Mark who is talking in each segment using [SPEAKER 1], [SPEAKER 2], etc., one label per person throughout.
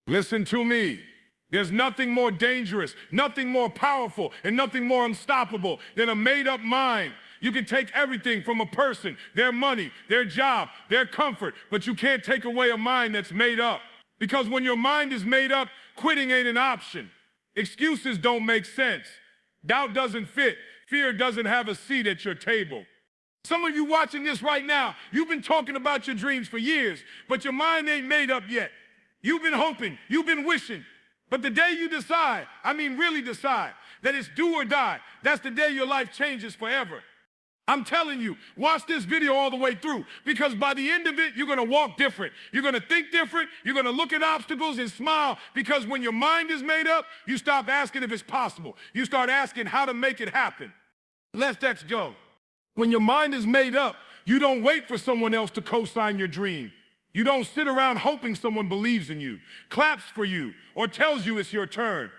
[SPEAKER 1] Listen to me. There's nothing more dangerous, nothing more powerful, and nothing more unstoppable than a made-up mind. You can take everything from a person, their money, their job, their comfort, but you can't take away a mind that's made up. Because when your mind is made up, quitting ain't an option. Excuses don't make sense. Doubt doesn't fit. Fear doesn't have a seat at your table. Some of you watching this right now, you've been talking about your dreams for years, but your mind ain't made up yet. You've been hoping, you've been wishing, but the day you decide, really decide, that it's do or die, that's the day your life changes forever. I'm telling you, watch this video all the way through, because by the end of it, you're gonna walk different. You're gonna think different. You're gonna look at obstacles and smile, because when your mind is made up, you stop asking if it's possible. You start asking how to make it happen. Let's go. When your mind is made up, you don't wait for someone else to co-sign your dream. You don't sit around hoping someone believes in you, claps for you, or tells you it's your turn.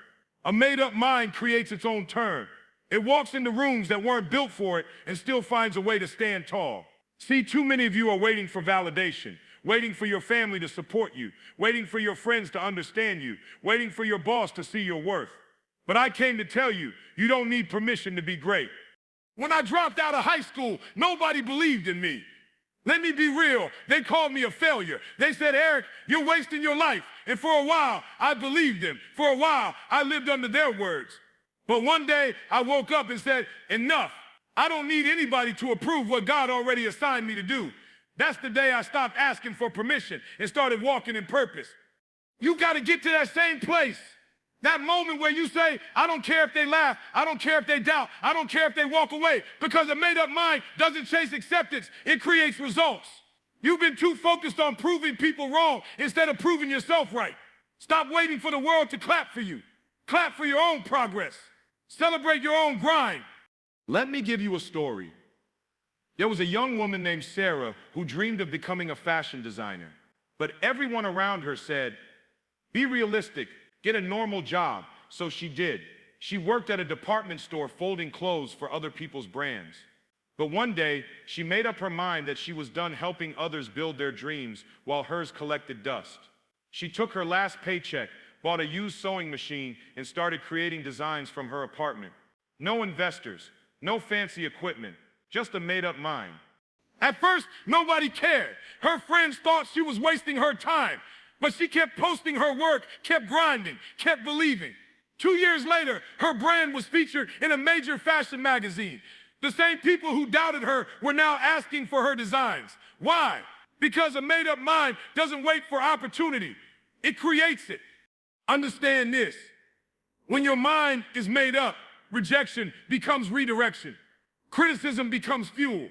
[SPEAKER 1] A made-up mind creates its own turn. It walks into rooms that weren't built for it and still finds a way to stand tall. See, too many of you are waiting for validation, waiting for your family to support you, waiting for your friends to understand you, waiting for your boss to see your worth. But I came to tell you, you don't need permission to be great. When I dropped out of high school, nobody believed in me. Let me be real, they called me a failure. They said, Eric, you're wasting your life. And for a while, I believed them. For a while, I lived under their words. But one day, I woke up and said, enough. I don't need anybody to approve what God already assigned me to do. That's the day I stopped asking for permission and started walking in purpose. You got to get to that same place. That moment where you say, I don't care if they laugh, I don't care if they doubt, I don't care if they walk away, because a made-up mind doesn't chase acceptance, it creates results. You've been too focused on proving people wrong instead of proving yourself right. Stop waiting for the world to clap for you. Clap for your own progress. Celebrate your own grind. Let me give you a story. There was a young woman named Sarah who dreamed of becoming a fashion designer, but everyone around her said, be realistic. Get a normal job. So she did. She worked at a department store folding clothes for other people's brands. But one day, she made up her mind that she was done helping others build their dreams while hers collected dust. She took her last paycheck, bought a used sewing machine, and started creating designs from her apartment. No investors, no fancy equipment, just a made-up mind. At first, nobody cared. Her friends thought she was wasting her time. But she kept posting her work, kept grinding, kept believing. 2 years later, her brand was featured in a major fashion magazine. The same people who doubted her were now asking for her designs. Why? Because a made-up mind doesn't wait for opportunity. It creates it. Understand this. When your mind is made up, rejection becomes redirection. Criticism becomes fuel.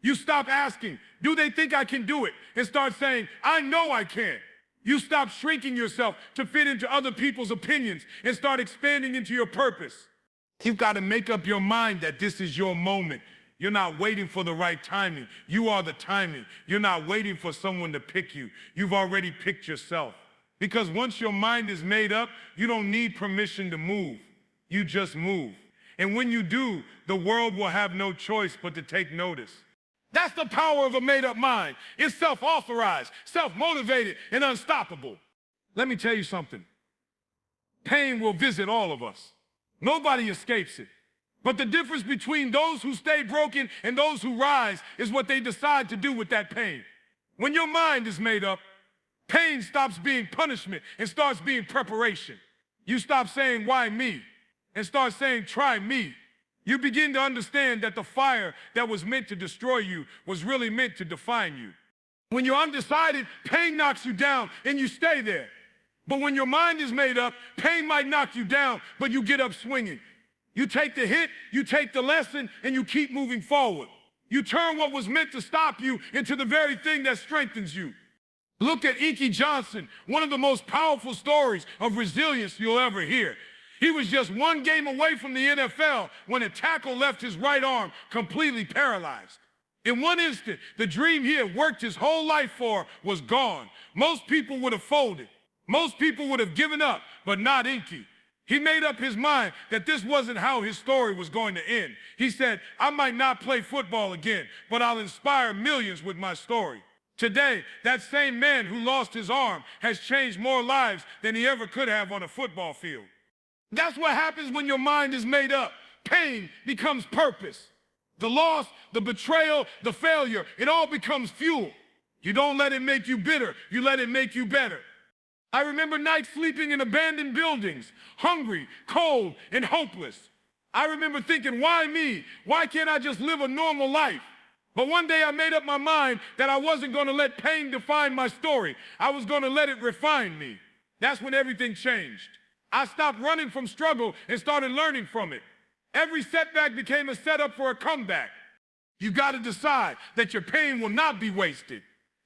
[SPEAKER 1] You stop asking, do they think I can do it? And start saying, I know I can. You stop shrinking yourself to fit into other people's opinions and start expanding into your purpose. You've got to make up your mind that this is your moment. You're not waiting for the right timing. You are the timing. You're not waiting for someone to pick you. You've already picked yourself. Because once your mind is made up, you don't need permission to move. You just move. And when you do, the world will have no choice but to take notice. That's the power of a made-up mind. It's self-authorized, self-motivated, and unstoppable. Let me tell you something. Pain will visit all of us. Nobody escapes it. But the difference between those who stay broken and those who rise is what they decide to do with that pain. When your mind is made up, pain stops being punishment and starts being preparation. You stop saying, why me? And start saying, try me. You begin to understand that the fire that was meant to destroy you was really meant to define you. When you're undecided, pain knocks you down and you stay there. But when your mind is made up, pain might knock you down, but you get up swinging. You take the hit, you take the lesson, and you keep moving forward. You turn what was meant to stop you into the very thing that strengthens you. Look at Inky Johnson, one of the most powerful stories of resilience you'll ever hear. He was just one game away from the NFL when a tackle left his right arm completely paralyzed. In one instant, the dream he had worked his whole life for was gone. Most people would have folded. Most people would have given up, but not Inky. He made up his mind that this wasn't how his story was going to end. He said, I might not play football again, but I'll inspire millions with my story. Today, that same man who lost his arm has changed more lives than he ever could have on a football field. That's what happens when your mind is made up. Pain becomes purpose. The loss, the betrayal, the failure, it all becomes fuel. You don't let it make you bitter, you let it make you better. I remember nights sleeping in abandoned buildings, hungry, cold, and hopeless. I remember thinking, why me? Why can't I just live a normal life? But one day I made up my mind that I wasn't going to let pain define my story. I was going to let it refine me. That's when everything changed. I stopped running from struggle and started learning from it. Every setback became a setup for a comeback. You got to decide that your pain will not be wasted,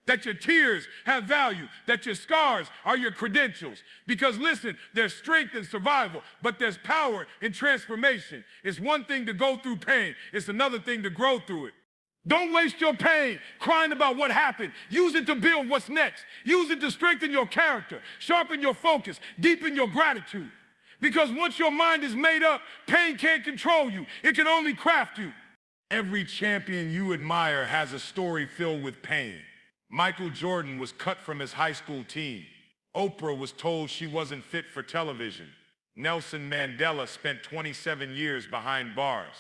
[SPEAKER 1] that your tears have value, that your scars are your credentials. Because listen, there's strength in survival, but there's power in transformation. It's one thing to go through pain. It's another thing to grow through it. Don't waste your pain crying about what happened. Use it to build what's next. Use it to strengthen your character, sharpen your focus, deepen your gratitude. Because once your mind is made up, pain can't control you. It can only craft you. Every champion you admire has a story filled with pain. Michael Jordan was cut from his high school team. Oprah was told she wasn't fit for television. Nelson Mandela spent 27 years behind bars.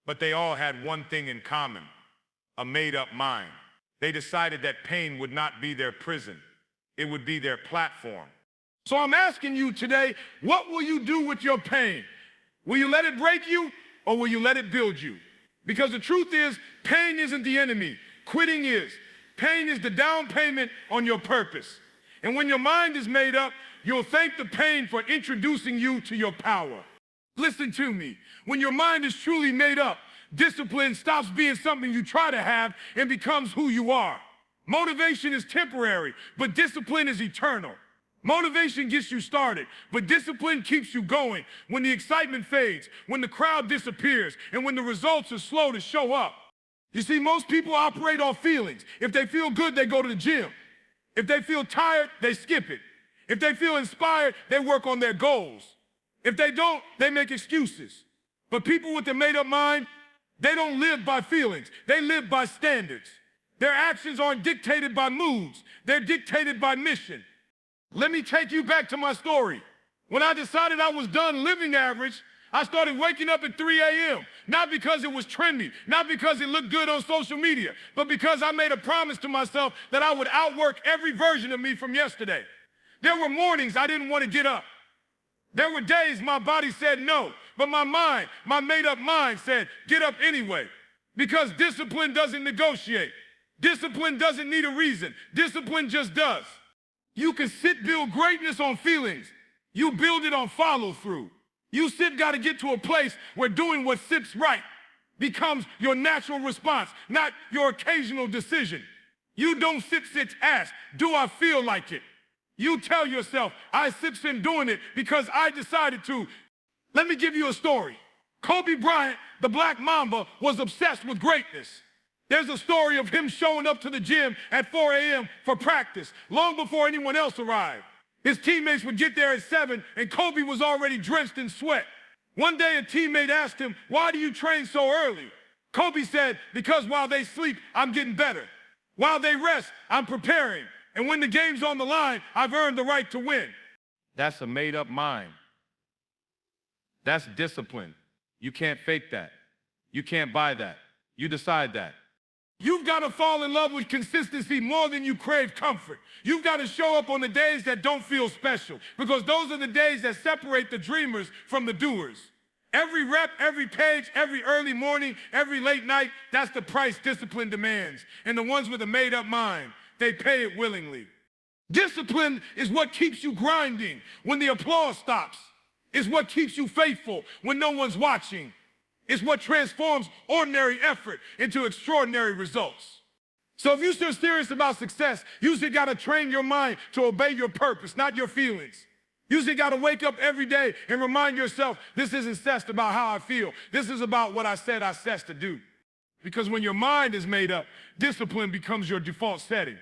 [SPEAKER 1] But they all had one thing in common: a made-up mind. They decided that pain would not be their prison. It would be their platform. So I'm asking you today, what will you do with your pain? Will you let it break you, or will you let it build you? Because the truth is, pain isn't the enemy. Quitting is. Pain is the down payment on your purpose. And when your mind is made up, you'll thank the pain for introducing you to your power. Listen to me. When your mind is truly made up, discipline stops being something you try to have and becomes who you are. Motivation is temporary, but discipline is eternal. Motivation gets you started, but discipline keeps you going when the excitement fades, when the crowd disappears, and when the results are slow to show up. You see, most people operate on feelings. If they feel good, they go to the gym. If they feel tired, they skip it. If they feel inspired, they work on their goals. If they don't, they make excuses. But people with a made-up mind, they don't live by feelings. They live by standards. Their actions aren't dictated by moods. They're dictated by mission. Let me take you back to my story. When I decided I was done living average, I started waking up at 3 a.m., not because it was trendy, not because it looked good on social media, but because I made a promise to myself that I would outwork every version of me from yesterday. There were mornings I didn't want to get up. There were days my body said no, but my mind, my made-up mind said, get up anyway. Because discipline doesn't negotiate. Discipline doesn't need a reason. Discipline just does. You can build greatness on feelings. You build it on follow-through. You got to get to a place where doing what sits right becomes your natural response, not your occasional decision. You don't ask, do I feel like it? You tell yourself, I been doing it because I decided to. Let me give you a story. Kobe Bryant, the Black Mamba, was obsessed with greatness. There's a story of him showing up to the gym at 4 a.m. for practice, long before anyone else arrived. His teammates would get there at 7, and Kobe was already drenched in sweat. One day, a teammate asked him, why do you train so early? Kobe said, because while they sleep, I'm getting better. While they rest, I'm preparing. And when the game's on the line, I've earned the right to win. That's a made-up mind. That's discipline. You can't fake that. You can't buy that. You decide that. You've got to fall in love with consistency more than you crave comfort. You've got to show up on the days that don't feel special, because those are the days that separate the dreamers from the doers. Every rep, every page, every early morning, every late night, that's the price discipline demands. And the ones with a made-up mind, they pay it willingly. Discipline is what keeps you grinding when the applause stops. It's what keeps you faithful when no one's watching. It's what transforms ordinary effort into extraordinary results. So if you're serious about success, you got to train your mind to obey your purpose, not your feelings. You got to wake up every day and remind yourself, this isn't just about how I feel. This is about what I said to do. Because when your mind is made up, discipline becomes your default setting.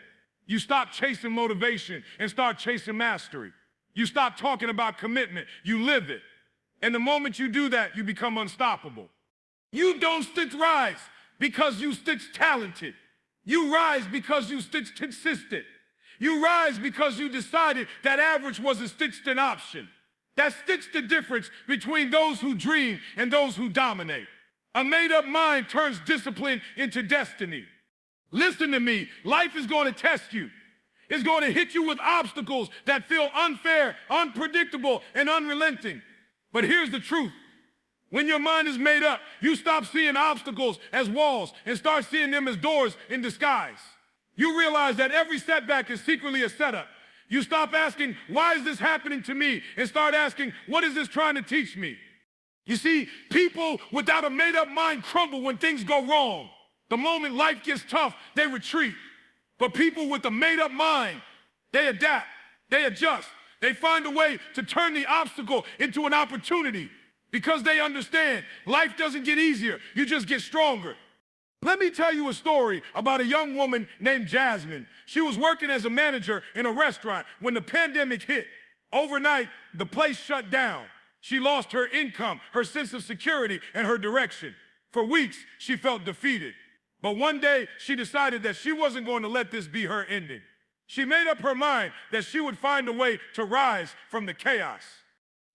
[SPEAKER 1] You stop chasing motivation and start chasing mastery. You stop talking about commitment. You live it. And the moment you do that, you become unstoppable. You don't rise because you talented. You rise because you stayed consistent. You rise because you decided that average was a stitched in option. That's the difference between those who dream and those who dominate. A made-up mind turns discipline into destiny. Listen to me, life is going to test you. It's going to hit you with obstacles that feel unfair, unpredictable, and unrelenting. But here's the truth. When your mind is made up, you stop seeing obstacles as walls and start seeing them as doors in disguise. You realize that every setback is secretly a setup. You stop asking, why is this happening to me? And start asking, what is this trying to teach me? You see, people without a made-up mind crumble when things go wrong. The moment life gets tough, they retreat. But people with a made-up mind, they adapt, they adjust. They find a way to turn the obstacle into an opportunity because they understand life doesn't get easier, you just get stronger. Let me tell you a story about a young woman named Jasmine. She was working as a manager in a restaurant when the pandemic hit. Overnight, the place shut down. She lost her income, her sense of security, and her direction. For weeks, she felt defeated. But one day, she decided that she wasn't going to let this be her ending. She made up her mind that she would find a way to rise from the chaos.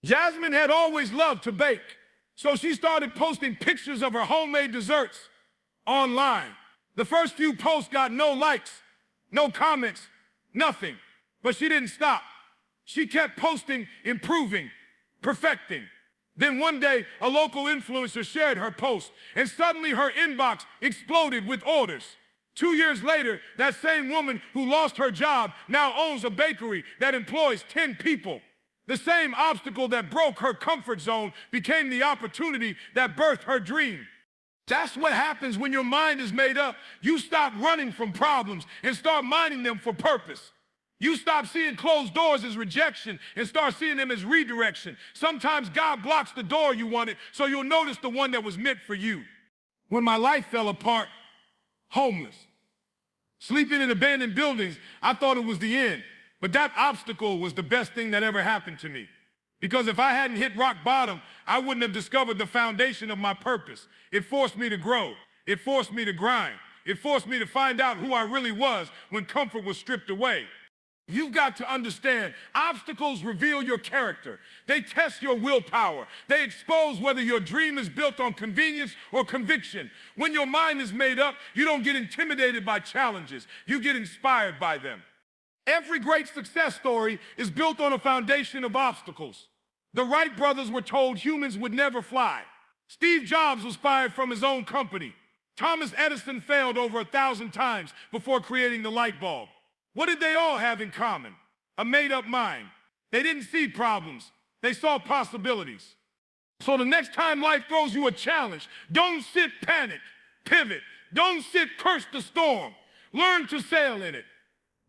[SPEAKER 1] Jasmine had always loved to bake, so she started posting pictures of her homemade desserts online. The first few posts got no likes, no comments, nothing. But she didn't stop. She kept posting, improving, perfecting. Then one day, a local influencer shared her post, and suddenly her inbox exploded with orders. 2 years later, that same woman who lost her job now owns a bakery that employs 10 people. The same obstacle that broke her comfort zone became the opportunity that birthed her dream. That's what happens when your mind is made up. You stop running from problems and start mining them for purpose. You stop seeing closed doors as rejection and start seeing them as redirection. Sometimes God blocks the door you wanted so you'll notice the one that was meant for you. When my life fell apart, homeless, sleeping in abandoned buildings, I thought it was the end. But that obstacle was the best thing that ever happened to me. Because if I hadn't hit rock bottom, I wouldn't have discovered the foundation of my purpose. It forced me to grow. It forced me to grind. It forced me to find out who I really was when comfort was stripped away. You've got to understand, obstacles reveal your character. They test your willpower. They expose whether your dream is built on convenience or conviction. When your mind is made up, you don't get intimidated by challenges. You get inspired by them. Every great success story is built on a foundation of obstacles. The Wright brothers were told humans would never fly. Steve Jobs was fired from his own company. Thomas Edison failed over 1,000 times before creating the light bulb. What did they all have in common? A made-up mind. They didn't see problems. They saw possibilities. So the next time life throws you a challenge, don't sit panic, pivot. Don't sit curse the storm. Learn to sail in it.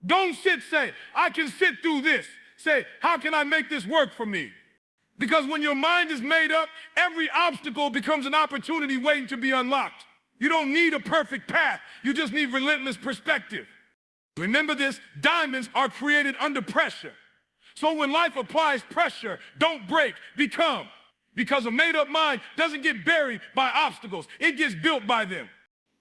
[SPEAKER 1] Don't sit say, I can sit through this. Say, how can I make this work for me? Because when your mind is made up, every obstacle becomes an opportunity waiting to be unlocked. You don't need a perfect path. You just need relentless perspective. Remember this, diamonds are created under pressure. So when life applies pressure, don't break, become. Because a made-up mind doesn't get buried by obstacles. It gets built by them.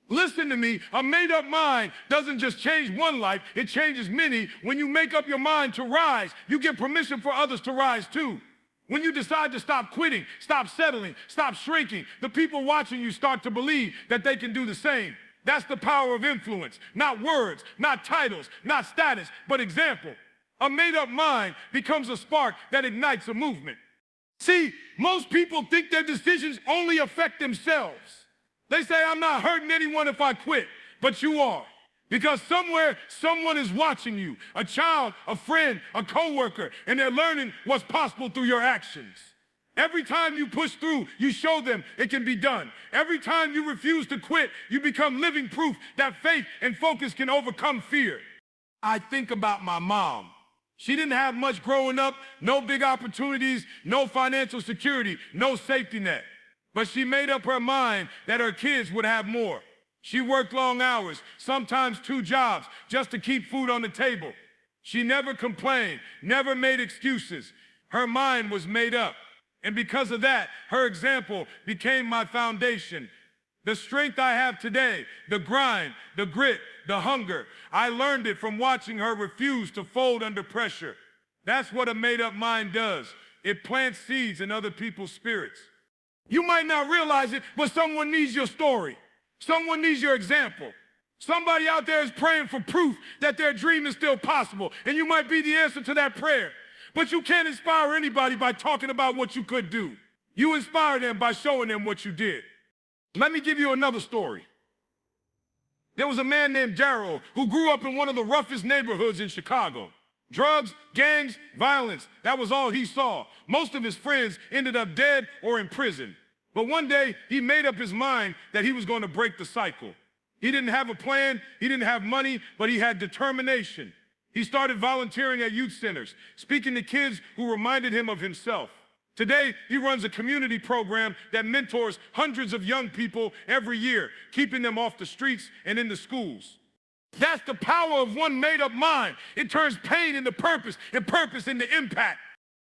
[SPEAKER 1] Listen to me, a made-up mind doesn't just change one life, it changes many. When you make up your mind to rise, you give permission for others to rise too. When you decide to stop quitting, stop settling, stop shrinking, the people watching you start to believe that they can do the same. That's the power of influence. Not words, not titles, not status, but example. A made-up mind becomes a spark that ignites a movement. See, most people think their decisions only affect themselves. They say, I'm not hurting anyone if I quit, but you are. Because somewhere, someone is watching you, a child, a friend, a coworker, and they're learning what's possible through your actions. Every time you push through, you show them it can be done. Every time you refuse to quit, you become living proof that faith and focus can overcome fear. I think about my mom. She didn't have much growing up, no big opportunities, no financial security, no safety net. But she made up her mind that her kids would have more. She worked long hours, sometimes 2 jobs, just to keep food on the table. She never complained, never made excuses. Her mind was made up. And because of that, her example became my foundation. The strength I have today, the grind, the grit, the hunger, I learned it from watching her refuse to fold under pressure. That's what a made-up mind does. It plants seeds in other people's spirits. You might not realize it, but someone needs your story. Someone needs your example. Somebody out there is praying for proof that their dream is still possible, and you might be the answer to that prayer. But you can't inspire anybody by talking about what you could do. You inspire them by showing them what you did. Let me give you another story. There was a man named Darryl who grew up in one of the roughest neighborhoods in Chicago. Drugs, gangs, violence, that was all he saw. Most of his friends ended up dead or in prison. But one day, he made up his mind that he was going to break the cycle. He didn't have a plan, he didn't have money, but he had determination. He started volunteering at youth centers, speaking to kids who reminded him of himself. Today, he runs a community program that mentors hundreds of young people every year, keeping them off the streets and in the schools. That's the power of one made-up mind. It turns pain into purpose and purpose into impact.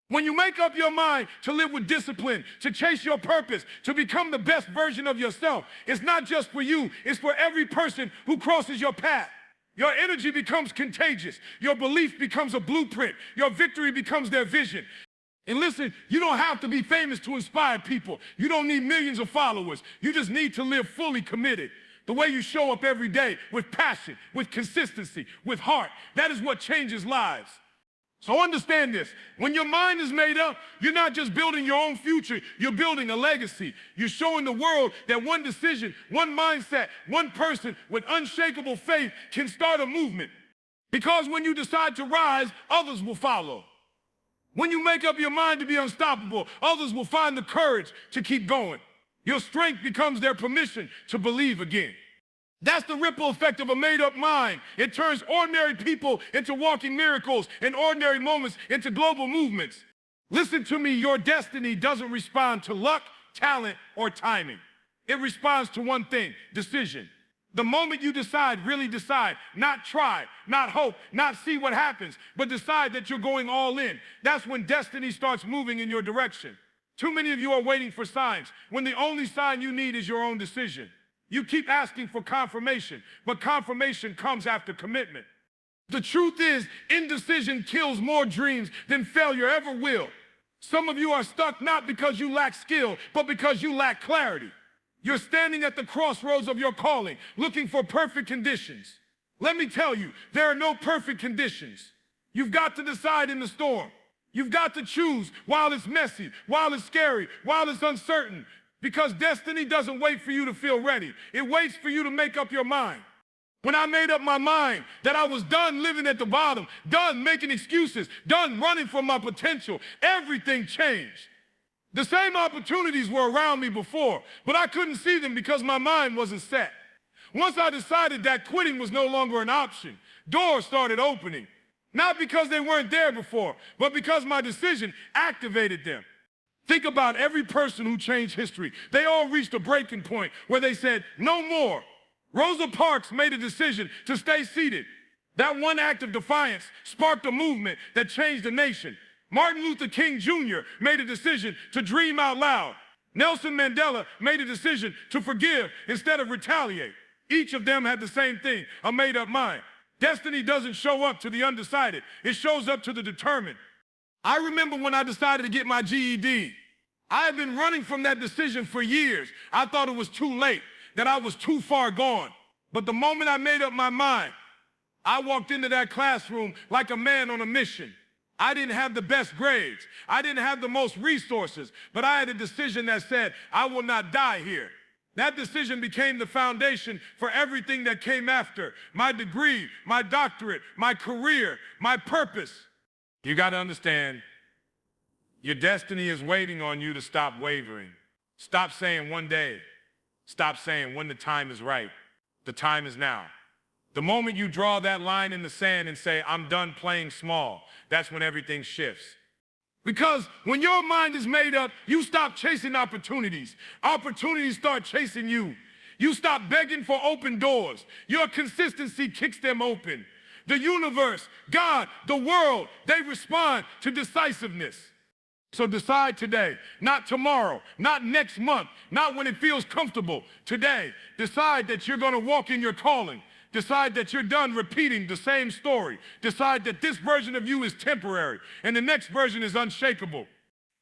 [SPEAKER 1] When you make up your mind to live with discipline, to chase your purpose, to become the best version of yourself, it's not just for you, it's for every person who crosses your path. Your energy becomes contagious. Your belief becomes a blueprint. Your victory becomes their vision. And listen, you don't have to be famous to inspire people. You don't need millions of followers. You just need to live fully committed. The way you show up every day with passion, with consistency, with heart, that is what changes lives. So understand this, when your mind is made up, you're not just building your own future, you're building a legacy. You're showing the world that one decision, one mindset, one person with unshakable faith can start a movement. Because when you decide to rise, others will follow. When you make up your mind to be unstoppable, others will find the courage to keep going. Your strength becomes their permission to believe again. That's the ripple effect of a made-up mind. It turns ordinary people into walking miracles and ordinary moments into global movements. Listen to me, your destiny doesn't respond to luck, talent, or timing. It responds to one thing, decision. The moment you decide, really decide, not try, not hope, not see what happens, but decide that you're going all in, that's when destiny starts moving in your direction. Too many of you are waiting for signs, when the only sign you need is your own decision. You keep asking for confirmation, but confirmation comes after commitment. The truth is, indecision kills more dreams than failure ever will. Some of you are stuck not because you lack skill, but because you lack clarity. You're standing at the crossroads of your calling, looking for perfect conditions. Let me tell you, there are no perfect conditions. You've got to decide in the storm. You've got to choose while it's messy, while it's scary, while it's uncertain. Because destiny doesn't wait for you to feel ready. It waits for you to make up your mind. When I made up my mind that I was done living at the bottom, done making excuses, done running from my potential, everything changed. The same opportunities were around me before, but I couldn't see them because my mind wasn't set. Once I decided that quitting was no longer an option, doors started opening. Not because they weren't there before, but because my decision activated them. Think about every person who changed history. They all reached a breaking point where they said, no more. Rosa Parks made a decision to stay seated. That one act of defiance sparked a movement that changed the nation. Martin Luther King Jr. made a decision to dream out loud. Nelson Mandela made a decision to forgive instead of retaliate. Each of them had the same thing, a made-up mind. Destiny doesn't show up to the undecided. It shows up to the determined. I remember when I decided to get my GED. I had been running from that decision for years. I thought it was too late, that I was too far gone. But the moment I made up my mind, I walked into that classroom like a man on a mission. I didn't have the best grades. I didn't have the most resources, but I had a decision that said, I will not die here. That decision became the foundation for everything that came after. My degree, my doctorate, my career, my purpose. You got to understand, your destiny is waiting on you to stop wavering. Stop saying one day. Stop saying when the time is right. The time is now. The moment you draw that line in the sand and say, I'm done playing small, that's when everything shifts. Because when your mind is made up, you stop chasing opportunities. Opportunities start chasing you. You stop begging for open doors. Your consistency kicks them open. The universe, God, the world, they respond to decisiveness. So decide today, not tomorrow, not next month, not when it feels comfortable. Today, decide that you're going to walk in your calling. Decide that you're done repeating the same story. Decide that this version of you is temporary and the next version is unshakable.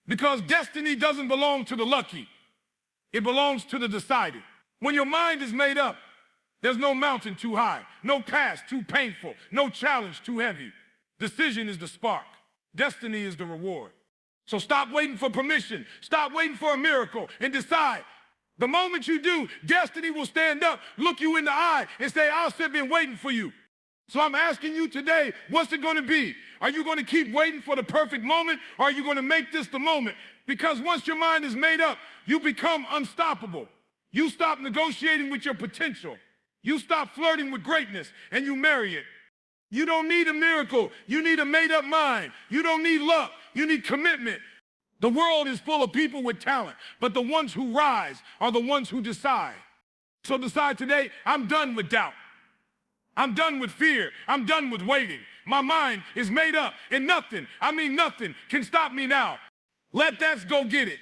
[SPEAKER 1] Because destiny doesn't belong to the lucky. It belongs to the decided. When your mind is made up, there's no mountain too high, no task too painful, no challenge too heavy. Decision is the spark. Destiny is the reward. So stop waiting for permission. Stop waiting for a miracle and decide. The moment you do, destiny will stand up, look you in the eye, and say, I've been waiting for you. So I'm asking you today, what's it going to be? Are you going to keep waiting for the perfect moment, or are you going to make this the moment? Because once your mind is made up, you become unstoppable. You stop negotiating with your potential. You stop flirting with greatness, and you marry it. You don't need a miracle. You need a made-up mind. You don't need luck. You need commitment. The world is full of people with talent, but the ones who rise are the ones who decide. So decide today, I'm done with doubt. I'm done with fear. I'm done with waiting. My mind is made up, and nothing, I mean nothing, can stop me now. Let that go get it.